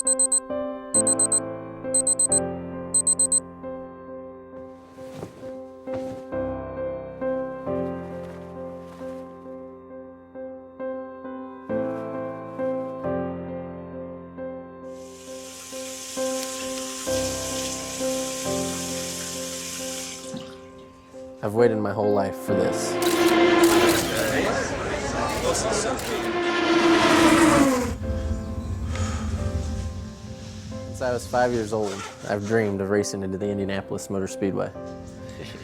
I've waited my whole life for this. Since I was 5 years old, I've dreamed of racing into the Indianapolis Motor Speedway.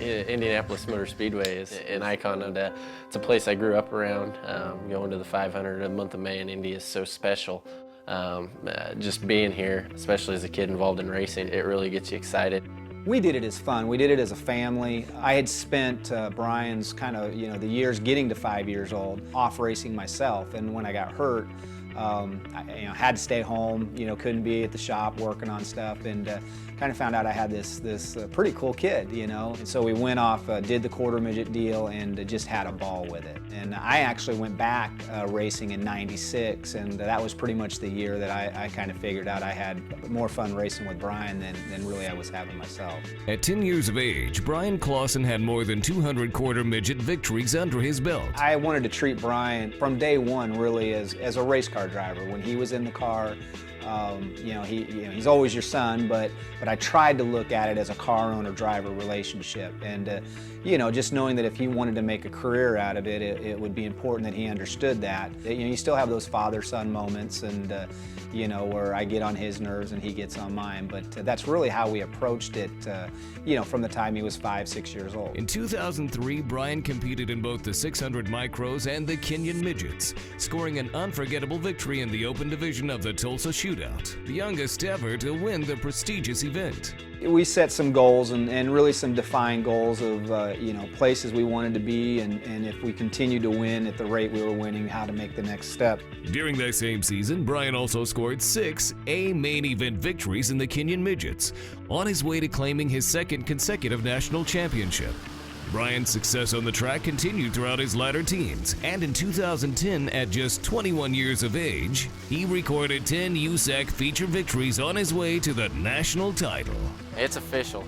Indianapolis Motor Speedway is an icon of that. It's a place I grew up around. Going to the 500 a month of May in Indy is so special. Just being here, especially as a kid involved in racing, it really gets you excited. We did it as fun. We did it as a family. I had spent Bryan's the years getting to 5 years old off racing myself, and when I got hurt, I had to stay home. Couldn't be at the shop working on stuff, and kind of found out I had this pretty cool kid. And so we went off, did the quarter midget deal, and just had a ball with it. And I actually went back racing in '96, and that was pretty much the year that I kind of figured out I had more fun racing with Bryan than really I was having myself. At 10 years of age, Bryan Clauson had more than 200 quarter midget victories under his belt. I wanted to treat Bryan from day one really as a race car driver. When he was in the car, he's always your son, but I tried to look at it as a car owner-driver relationship, and just knowing that if he wanted to make a career out of it, it would be important that he understood that. You still have those father-son moments, and where I get on his nerves and he gets on mine, but that's really how we approached it, from the time he was 5, 6 years old. In 2003, Bryan competed in both the 600 micros and the Kenyan midgets, scoring an unforgettable victory in the open division of the Tulsa Shootout, the youngest ever to win the prestigious event. We set some goals and really some defined goals of places we wanted to be, and if we continued to win at the rate we were winning, how to make the next step. During that same season, Bryan also scored 6 A main event victories in the Kenyan midgets, on his way to claiming his second consecutive national championship. Bryan's success on the track continued throughout his latter teens, and in 2010, at just 21 years of age, he recorded 10 USAC feature victories on his way to the national title. It's official.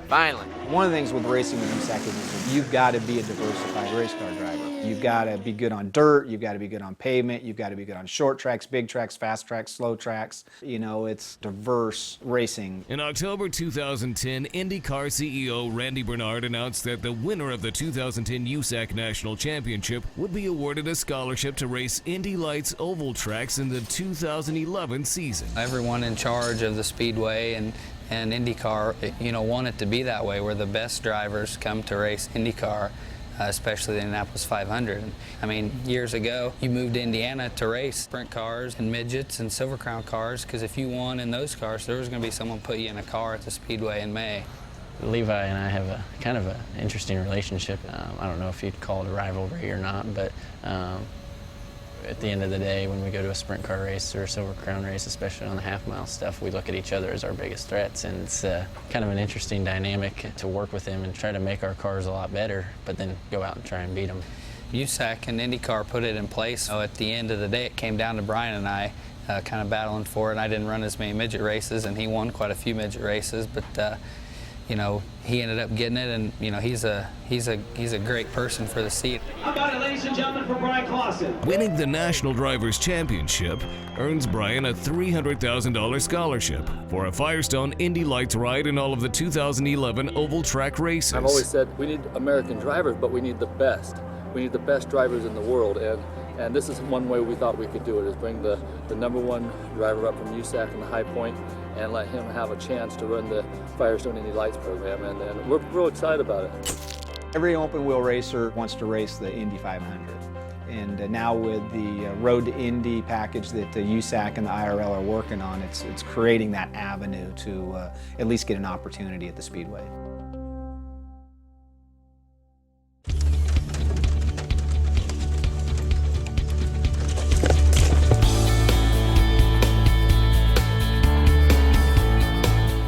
Finally. One of the things with racing with USAC is you've got to be a diversified race car driver. You've got to be good on dirt, you've got to be good on pavement, you've got to be good on short tracks, big tracks, fast tracks, slow tracks. It's diverse racing. In October 2010, IndyCar CEO Randy Bernard announced that the winner of the 2010 USAC National Championship would be awarded a scholarship to race Indy Lights oval tracks in the 2011 season. Everyone in charge of the Speedway and IndyCar, want it to be that way, where the best drivers come to race IndyCar, especially the Indianapolis 500. I mean, years ago, you moved to Indiana to race sprint cars and midgets and Silver Crown cars, because if you won in those cars, there was going to be someone put you in a car at the Speedway in May. Levi and I have a kind of an interesting relationship. I don't know if you'd call it a rivalry or not, but at the end of the day, when we go to a sprint car race or a Silver Crown race, especially on the half-mile stuff, we look at each other as our biggest threats, and it's kind of an interesting dynamic to work with him and try to make our cars a lot better, but then go out and try and beat them. USAC and IndyCar put it in place. So at the end of the day, it came down to Bryan and I kind of battling for it. I didn't run as many midget races, and he won quite a few midget races, but he ended up getting it, and he's a great person for the seat. How about it, ladies and gentlemen, for Bryan Clauson? Winning the National Drivers' Championship earns Bryan a $300,000 scholarship for a Firestone Indy Lights ride in all of the 2011 oval track races. I've always said we need American drivers, but we need the best. We need the best drivers in the world, and this is one way we thought we could do it, is bring the number one driver up from USAC in the High Point and let him have a chance to run the Firestone Indy Lights program, and we're real excited about it. Every open wheel racer wants to race the Indy 500. And now with the Road to Indy package that the USAC and the IRL are working on, it's creating that avenue to at least get an opportunity at the Speedway.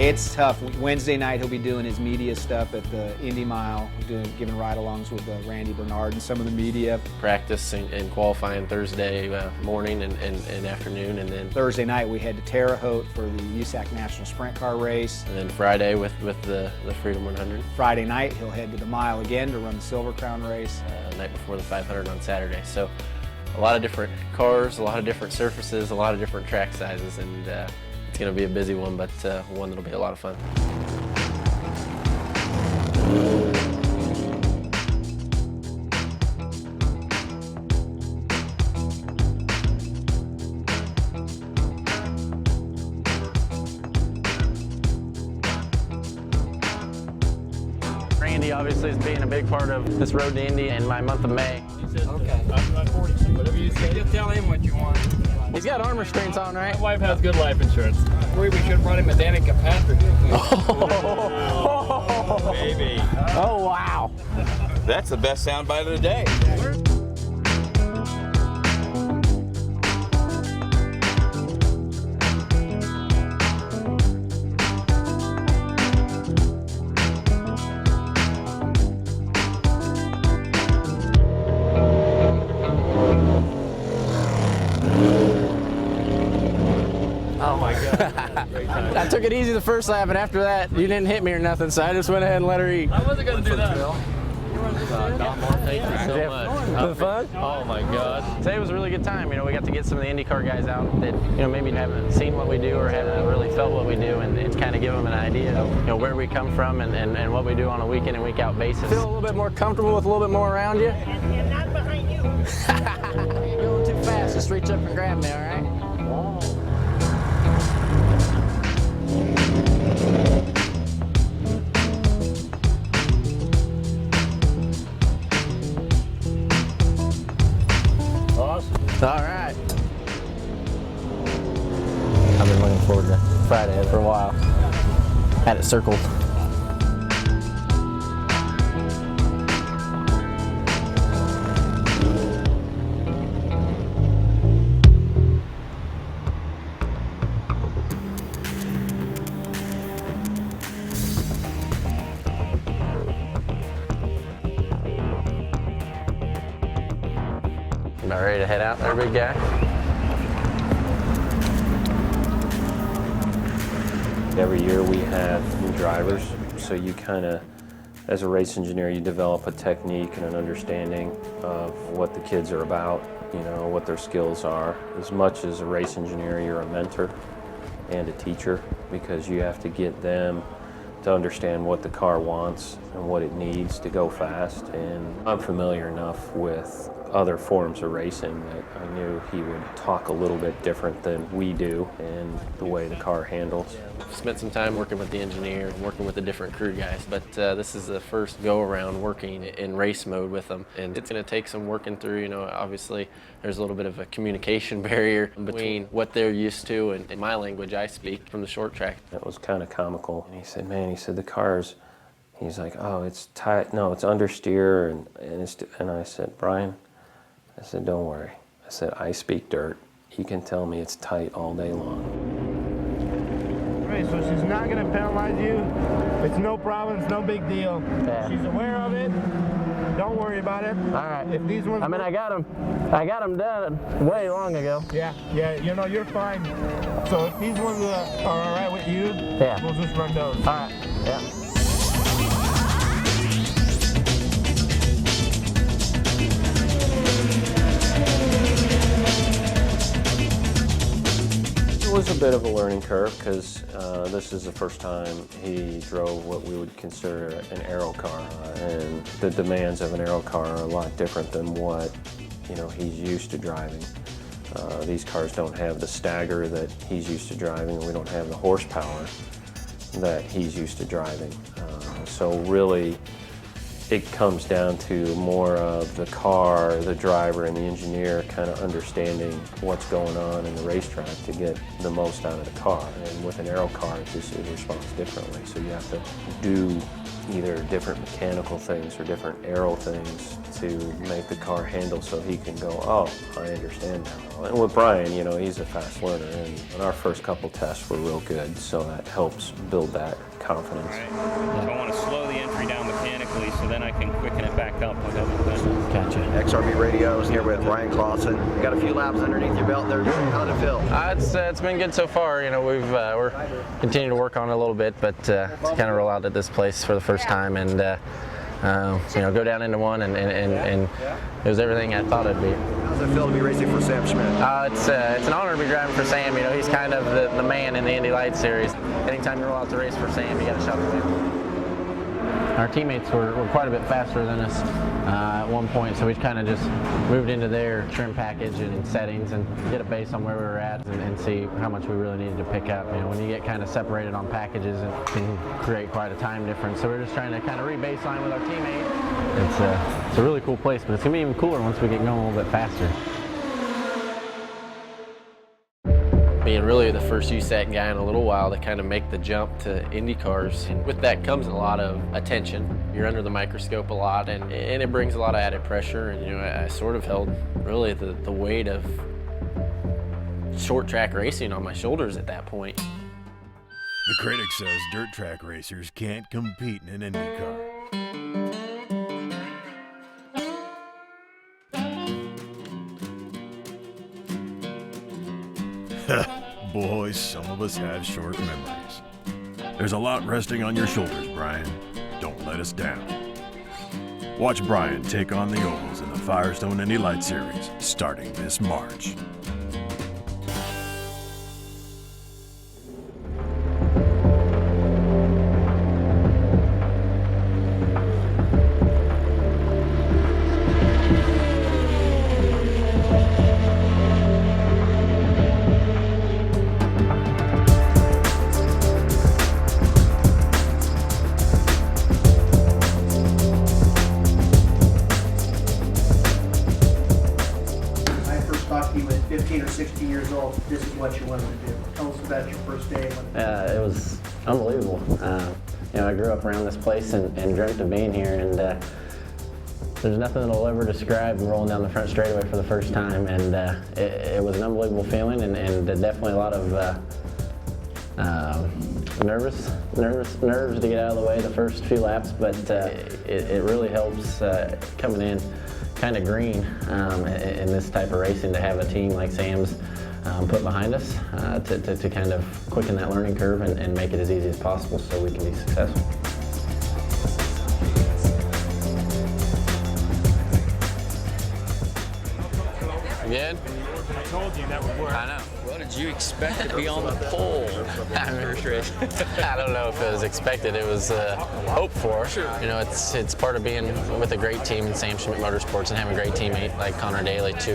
It's tough. Wednesday night he'll be doing his media stuff at the Indy Mile, giving ride-alongs with Randy Bernard and some of the media. Practice and qualifying Thursday morning and afternoon, and then Thursday night we head to Terre Haute for the USAC National Sprint Car Race. and then Friday with the Freedom 100. Friday night he'll head to the Mile again to run the Silver Crown race. Night before the 500 on Saturday. So a lot of different cars, a lot of different surfaces, a lot of different track sizes, and it's going to be a busy one, but one that'll be a lot of fun. Randy obviously is being a big part of this road to Indy in my month of May. Okay. I'm 46. Whatever you say. Just tell him what you want. He's got arm restraints on, right? My wife has good life insurance. We should have brought him a Danica Patrick. Baby. Oh, wow. That's the best soundbite of the day. Oh my God. I took it easy the first lap, and after that, you didn't hit me or nothing, so I just went ahead and let her eat. I wasn't going to do that. Thank you so much. Was it fun? Oh my God. Today was a really good time. You know, we got to get some of the IndyCar guys out that, you know, maybe haven't seen what we do or haven't really felt what we do, and kind of give them an idea of, you know, where we come from and what we do on a week in and week out basis. Feel a little bit more comfortable with a little bit more around you? And not behind you. You're going too fast. Just reach up and grab me, all right? All right. I've been looking forward to Friday for a while. Had it circled. About ready to head out there, big guy? Every year we have new drivers, so you kind of, as a race engineer, you develop a technique and an understanding of what the kids are about, you know, what their skills are. As much as a race engineer, you're a mentor and a teacher, because you have to get them to understand what the car wants and what it needs to go fast. And I'm familiar enough with other forms of racing that I knew he would talk a little bit different than we do in the way the car handles. Spent some time working with the engineer, working with the different crew guys, but this is the first go-around working in race mode with them, and it's going to take some working through. You know, obviously there's a little bit of a communication barrier between what they're used to and my language I speak from the short track. That was kind of comical. And he said, man, he said, the car's, he's like, oh, it's tight, no, it's understeer, and I said, Brian, I said, don't worry. I said, I speak dirt. You can tell me it's tight all day long. Right, so she's not going to penalize you. It's no problem. It's no big deal. Yeah. She's aware of it. Don't worry about it. All right. If these ones, I mean, I got them done way long ago. Yeah, you know, you're fine. So if these ones are all right with you, Yeah. we'll just run those. All right. Yeah. It was a bit of a learning curve because this is the first time he drove what we would consider an aero car, and the demands of an aero car are a lot different than what he's used to driving. These cars don't have the stagger that he's used to driving, and we don't have the horsepower that he's used to driving. So really, it comes down to more of the car, the driver, and the engineer kind of understanding what's going on in the racetrack to get the most out of the car. And with an aero car, it responds differently. So you have to do either different mechanical things or different aero things to make the car handle so he can go, oh, I understand now. And with Bryan, you know, he's a fast learner, and our first couple tests were real good, so that helps build that confidence. Right. So I want to slow the entry down mechanically so then I can quicken it back up with everything. Gotcha. XRB Radios here with Bryan Clauson. You got a few laps underneath your belt there. How did it feel? It's been good so far. You know, we're continuing to work on it a little bit, but to kind of roll out at this place for the first time and you know, go down into one and it was everything I thought it'd be. How does it feel to be racing for Sam Schmidt? It's an honor to be driving for Sam. You know, he's kind of the man in the Indy Lights series. Anytime you roll out to race for Sam, you got to shout his name. Our teammates were quite a bit faster than us at one point, so we kind of just moved into their trim package and settings and get a base on where we were at and see how much we really needed to pick up. You know, when you get kind of separated on packages, it can create quite a time difference. So we're just trying to kind of re-baseline with our teammate. It's a really cool place, but it's gonna be even cooler once we get going a little bit faster. Being really the first USAC guy in a little while to kind of make the jump to Indy cars. And with that comes a lot of attention. You're under the microscope a lot, and it brings a lot of added pressure. And, you know, I sort of held really the weight of short track racing on my shoulders at that point. The critic says dirt track racers can't compete in an Indy car. Boys, some of us have short memories. There's a lot resting on your shoulders, Bryan. Don't let us down. Watch Bryan take on the ovals in the Firestone Indy Lights Series starting this March. You at 15 or 16 years old, this is what you wanted to do. Tell us about your first day. It was unbelievable. You know, I grew up around this place and dreamt of being here, and there's nothing that'll ever describe rolling down the front straightaway for the first time, and it was an unbelievable feeling, and definitely a lot of nerves to get out of the way the first few laps, but it really helps coming in kind of green in this type of racing to have a team like Sam's put behind us to kind of quicken that learning curve and make it as easy as possible so we can be successful. Good? I told you that would work. I know. What did you expect to be on the pole? I don't know if it was expected. It was hoped for. Sure. You know, it's part of being with a great team in Sam Schmidt Motorsports and having a great teammate like Connor Daly to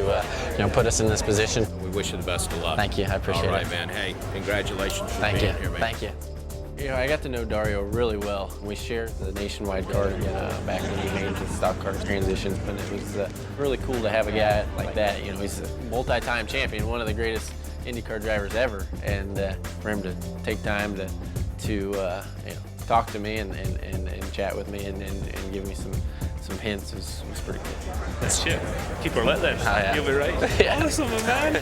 you know, put us in this position. We wish you the best of luck. Thank you. I appreciate it. All right, man. Hey, congratulations for Thank being you. here, man. Thank you. You know, I got to know Dario really well. We shared the nationwide car back when he made the stock car transitions, but it was really cool to have a guy like that. You know, he's a multi-time champion, one of the greatest IndyCar drivers ever, and for him to take time to you know, talk to me and chat with me and give me some hints was pretty cool. That's shit. Keep her lit then. Oh, yeah. You'll be right. Yeah. Awesome, man.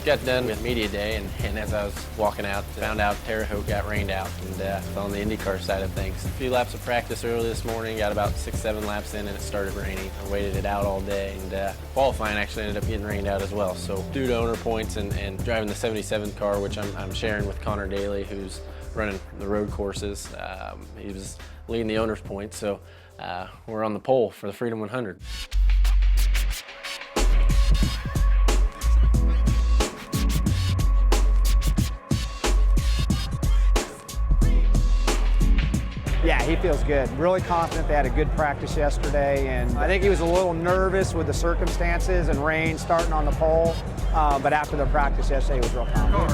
Got done with media day, and as I was walking out, found out Terre Haute got rained out, and on the IndyCar side of things. A few laps of practice early this morning, got about 6-7 laps in, and it started raining. I waited it out all day, and qualifying actually ended up getting rained out as well. So due to owner points and driving the 77 car, which I'm sharing with Connor Daly, who's running the road courses, he was leading the owner's points, so we're on the pole for the Freedom 100. Yeah, he feels good. Really confident. They had a good practice yesterday, and I think he was a little nervous with the circumstances and rain starting on the pole, but after the practice yesterday, he was real confident.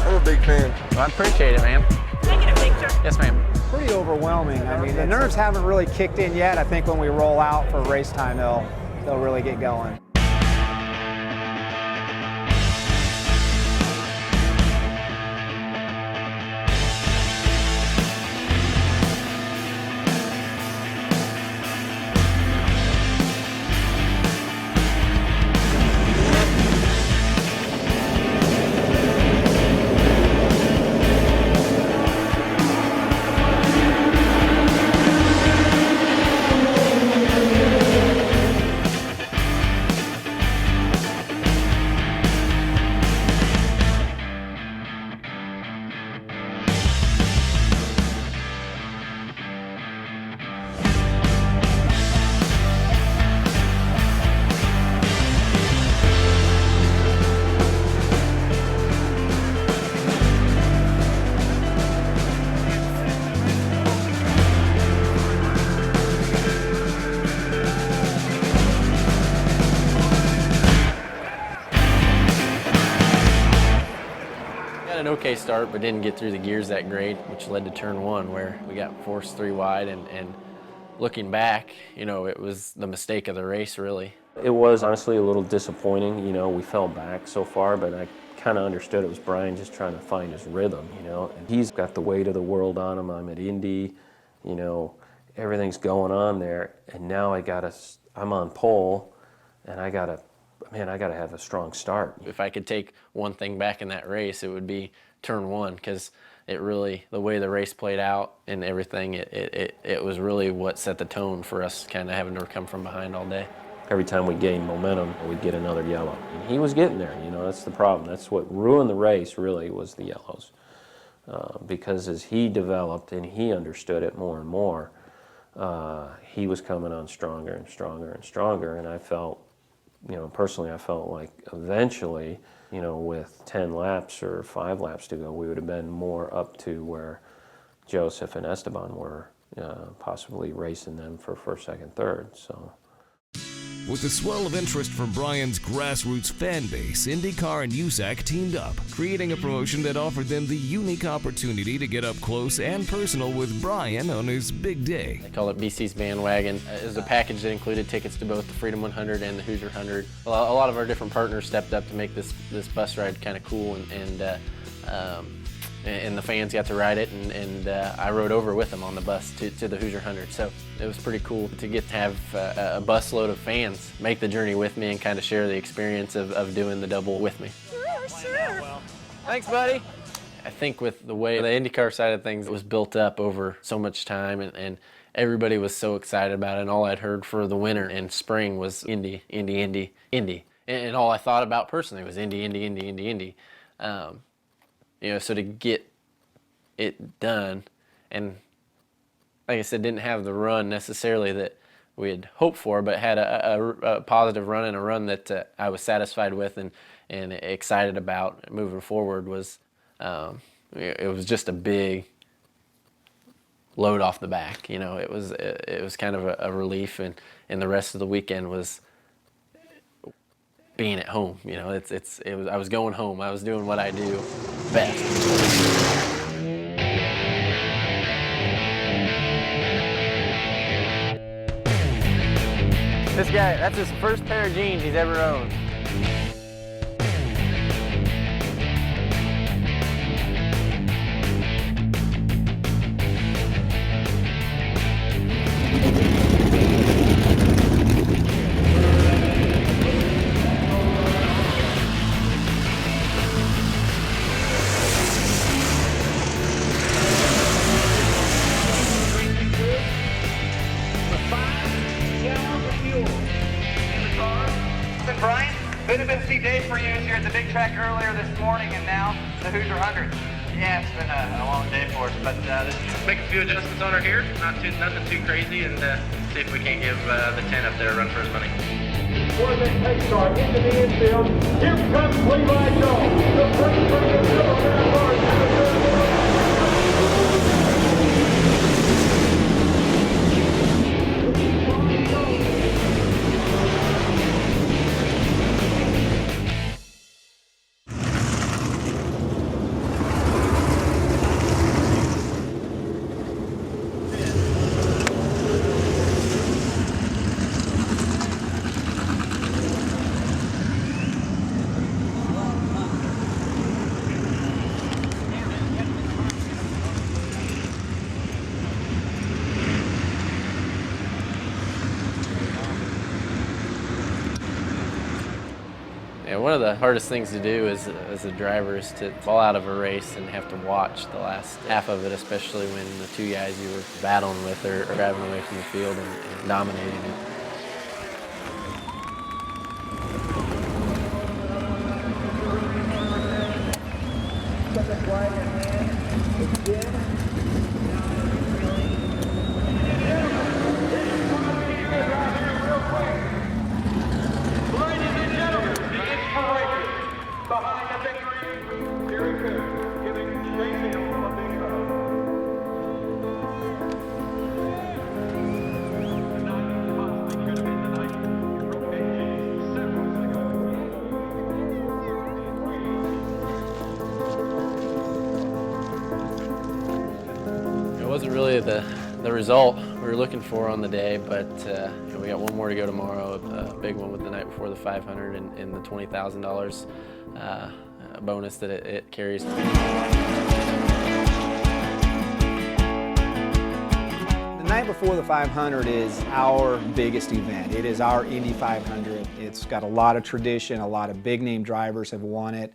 I'm a big fan. Well, I appreciate it, man. Can I get a picture? Yes, ma'am. pretty overwhelming. I mean, the nerves haven't really kicked in yet. I think when we roll out for race time, they'll really get going. An okay start, but didn't get through the gears that great, which led to turn one where we got forced 3 wide, and looking back, you know, it was the mistake of the race, really. It was honestly a little disappointing, you know, we fell back so far, but I kind of understood it was Bryan just trying to find his rhythm, you know, and he's got the weight of the world on him. I'm at Indy, you know, everything's going on there, and now I'm on pole, and I gotta have a strong start. If I could take one thing back in that race, it would be turn one, because it really, the way the race played out and everything, it was really what set the tone for us kind of having to come from behind all day. Every time we gained momentum, we'd get another yellow. And he was getting there, you know, that's the problem. That's what ruined the race, really, was the yellows. Because as he developed and he understood it more and more, he was coming on stronger and stronger and stronger, and I felt, you know, personally, I felt like eventually, you know, with 10 laps or 5 laps to go, we would have been more up to where Joseph and Esteban were, possibly racing them for first, second, third. So. With the swell of interest from Bryan's grassroots fan base, IndyCar and USAC teamed up, creating a promotion that offered them the unique opportunity to get up close and personal with Bryan on his big day. They call it BC's Bandwagon. It was a package that included tickets to both the Freedom 100 and the Hoosier 100. A lot of our different partners stepped up to make this bus ride kind of cool, and the fans got to ride it, and I rode over with them on the bus to the Hoosier 100. So it was pretty cool to get to have a busload of fans make the journey with me and kind of share the experience of doing the double with me. Sure. Thanks, buddy. I think with the way the IndyCar side of things was built up over so much time, and everybody was so excited about it, and all I'd heard for the winter and spring was Indy, Indy, Indy, Indy. And all I thought about personally was Indy, Indy, Indy, Indy, Indy. You know, so to get it done, and like I said, didn't have the run necessarily that we had hoped for, but had a positive run, and a run that I was satisfied with and excited about moving forward, was it was just a big load off the back. You know, it was kind of a relief, and the rest of the weekend was being at home. You know, I was going home. I was doing what I do best. This guy, that's his first pair of jeans he's ever owned. Bryan, been a busy day for you here at the big track earlier this morning, and now the Hoosier 100. Yeah, it's been a long day for us, but let's make a few adjustments on her here. Nothing too crazy, and see if we can't give the 10 up there a run for his money. For the pace car into the infield, here comes Levi Jones. The first bring of And one of the hardest things to do as a driver is to fall out of a race and have to watch the last half of it, especially when the two guys you were battling with are driving away from the field and dominating it. It wasn't really the result we were looking for on the day, but you know, we got one more to go tomorrow, a big one with the night before the 500 and the $20,000 bonus that it carries. The night before the 500 is our biggest event. It is our Indy 500. It's got a lot of tradition, a lot of big name drivers have won it.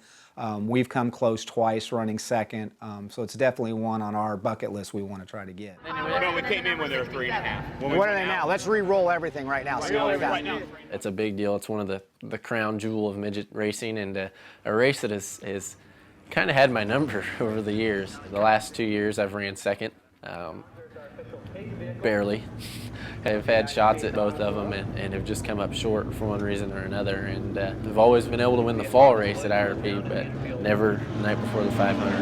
We've come close twice running second, so it's definitely one on our bucket list we want to try to get. No, we came in when they were 3.5. What are they now? Let's re-roll everything right now. See what we got. It's a big deal. It's one of the crown jewel of midget racing, and a race that has kind of had my number over the years. The last 2 years I've ran second, barely. I've had shots at both of them and have just come up short for one reason or another. And I've always been able to win the fall race at IRP, but never the night before the 500.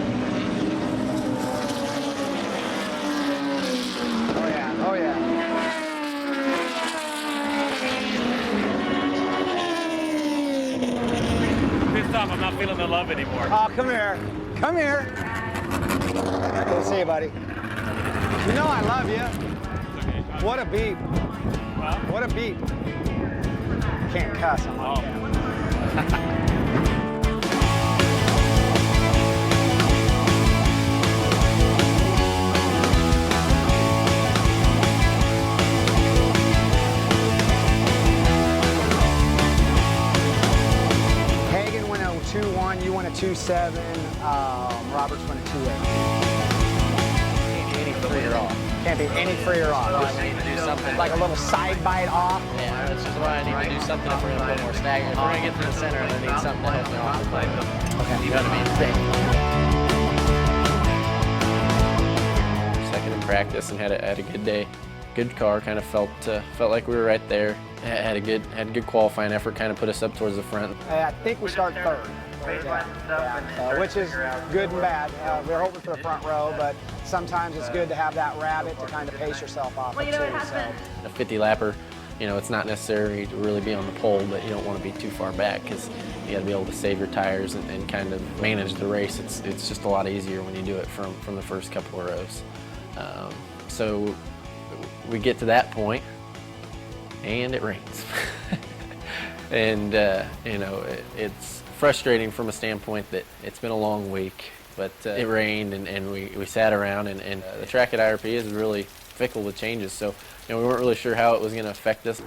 Oh yeah, oh yeah. Pissed off, I'm not feeling the love anymore. Oh, come here. Come here. Good to see you, buddy. You know I love you. What a beat. What a beat. Can't cuss on my camera. Hagen went a 2-1, you went a 2-7, Roberts went a 2-8. Any free or off. Can't be any free or off. So I need to do something. Like a little side bite off. Yeah, that's just why I need to do something if we're going to put more stagger. If we're going to get to the center, I need something to help me off the plate. Okay. You know what I Second in practice and had a good day. Good car, kind of felt like we were right there. Had a good qualifying effort, kind of put us up towards the front. I think we start third. Which is good and bad. We're hoping for the front row, but sometimes it's good to have that rabbit to kind of pace yourself off of too. So. A 50 lapper, you know, it's not necessary to really be on the pole, but you don't want to be too far back because you got to be able to save your tires and kind of manage the race. It's just a lot easier when you do it from the first couple of rows. So we get to that point, and it rains, and you know, it's frustrating from a standpoint that it's been a long week, but it rained and we sat around and the track at IRP is really fickle with changes, so you know, we weren't really sure how it was going to affect us.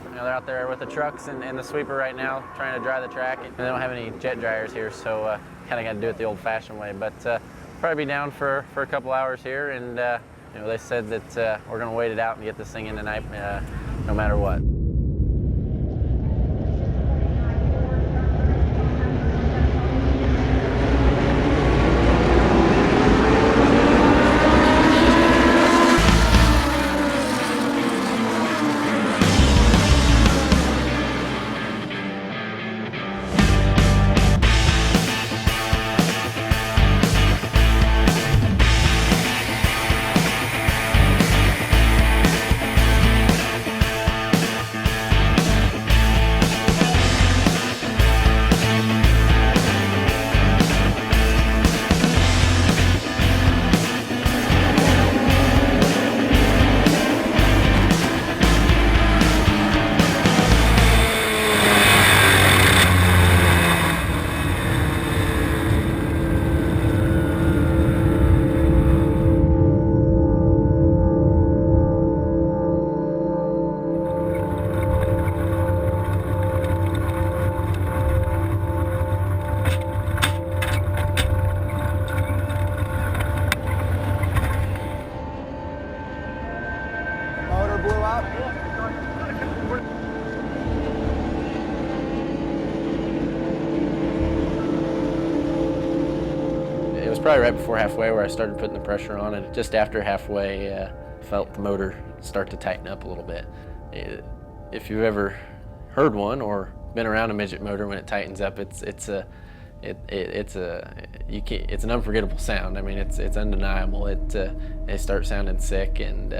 You know, they're out there with the trucks and the sweeper right now trying to dry the track, and they don't have any jet dryers here, so kind of got to do it the old-fashioned way, but probably be down for a couple hours here, and you know, they said that we're going to wait it out and get this thing in tonight no matter what. probably right before halfway where I started putting the pressure on, and just after halfway, felt the motor start to tighten up a little bit. If you've ever heard one or been around a midget motor, when it tightens up, it's an unforgettable sound. I mean, it's undeniable. It starts sounding sick, and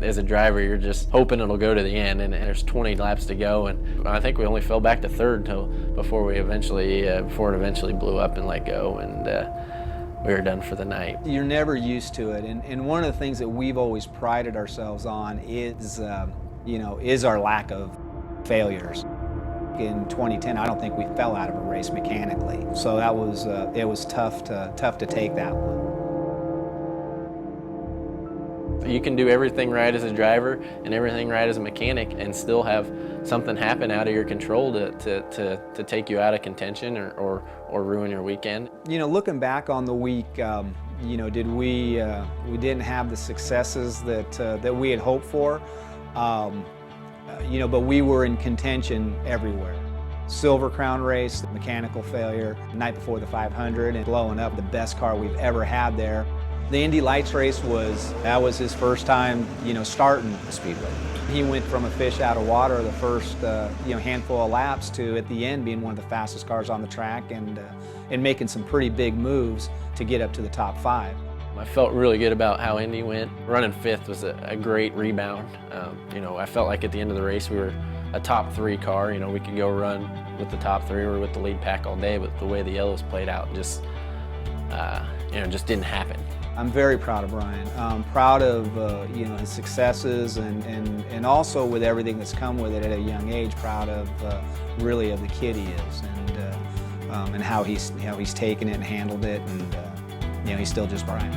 as a driver, you're just hoping it'll go to the end. And there's 20 laps to go, and I think we only fell back to third before it eventually blew up and let go, and we were done for the night. You're never used to it, and one of the things that we've always prided ourselves on is our lack of failures. In 2010, I don't think we fell out of a race mechanically, so that was it was tough to take that one. You can do everything right as a driver and everything right as a mechanic and still have something happen out of your control to take you out of contention or ruin your weekend. Looking back on the week, we didn't have the successes that we had hoped for, but we were in contention everywhere. Silver Crown race, mechanical failure, the night before the 500, and blowing up the best car we've ever had there. The Indy Lights race was his first time, starting the Speedway. He went from a fish out of water the first, handful of laps to, at the end, being one of the fastest cars on the track and making some pretty big moves to get up to the top 5. I felt really good about how Indy went. Running 5th was a great rebound. I felt like at the end of the race we were a top 3 car. We could go run with the top 3 or with the lead pack all day, but the way the yellows played out just didn't happen. I'm very proud of Bryan. I'm proud of his successes and also with everything that's come with it at a young age. Proud of really of the kid he is and how he's taken it and handled it, and he's still just Bryan.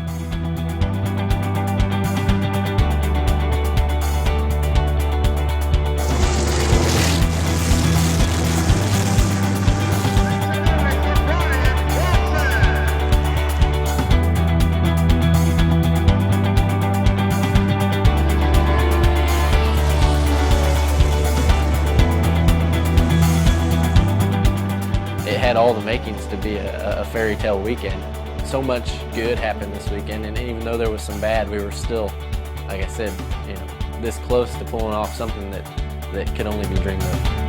It had all the makings to be a fairy tale weekend. So much good happened this weekend, and even though there was some bad, we were still, like I said, this close to pulling off something that could only be dreamed of.